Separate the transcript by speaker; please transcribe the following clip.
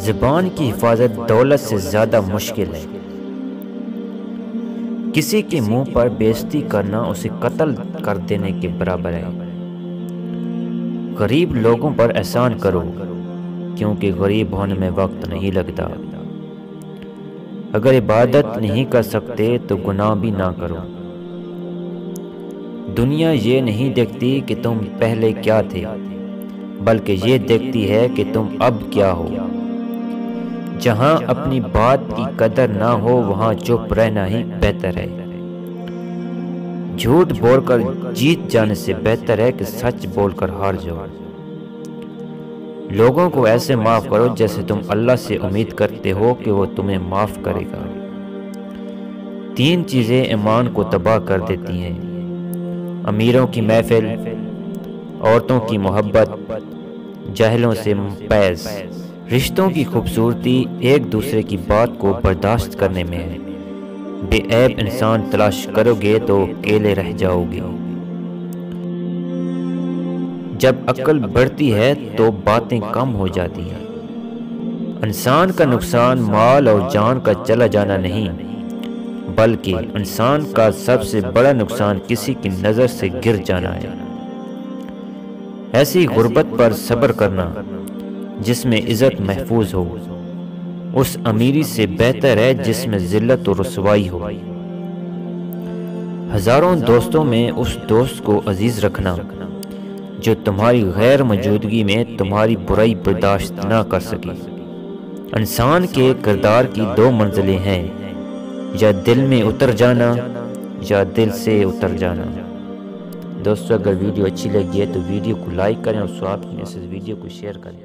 Speaker 1: زبان کی حفاظت دولت سے زیادہ مشکل ہے۔ کسی کے منہ پر بے عزتی کرنا اسے قتل کر دینے کے برابر ہے۔ غریب لوگوں پر احسان کرو، کیونکہ غریب ہونے میں وقت نہیں لگتا۔ اگر عبادت نہیں کر سکتے تو گناہ بھی نہ کرو۔ دنیا یہ نہیں دیکھتی کہ تم پہلے کیا تھے، بلکہ یہ دیکھتی ہے کہ تم اب کیا ہو۔ جہاں اپنی بات کی قدر نہ ہو وہاں چپ رہنا ہی بہتر ہے۔ جھوٹ بول کر جیت جانے سے بہتر ہے کہ سچ بول کر ہار جاؤ۔ لوگوں کو ایسے معاف کرو جیسے تم اللہ سے امید کرتے ہو کہ وہ تمہیں معاف کرے گا۔ 3 چیزیں ایمان کو تباہ کر دیتی ہیں: امیروں کی محفل، عورتوں کی محبت، جاہلوں سے پیز۔ رشتوں کی خوبصورتی ایک دوسرے کی بات کو برداشت کرنے میں ہے۔ بے عیب انسان تلاش کرو گے تو اکیلے رہ جاؤ گے۔ جب عقل بڑھتی ہے تو باتیں کم ہو جاتی ہیں۔ انسان کا نقصان مال اور جان کا چلا جانا نہیں، بلکہ انسان کا سب سے بڑا نقصان کسی کی نظر سے گر جانا ہے۔ ایسی غربت پر صبر کرنا جس میں عزت محفوظ ہو، اس امیری سے بہتر ہے جس میں ذلت و رسوائی ہو۔ ہزاروں دوستوں میں اس دوست کو عزیز رکھنا جو تمہاری غیر موجودگی میں تمہاری برائی برداشت نہ کر سکے۔ انسان کے کردار کی 2 منزلیں ہیں، یا دل میں اتر جانا یا دل سے اتر جانا۔ دوستو، اگر ویڈیو اچھی لگی ہے تو ویڈیو کو لائک کریں اور ساتھ میں اس ویڈیو کو شیئر کریں۔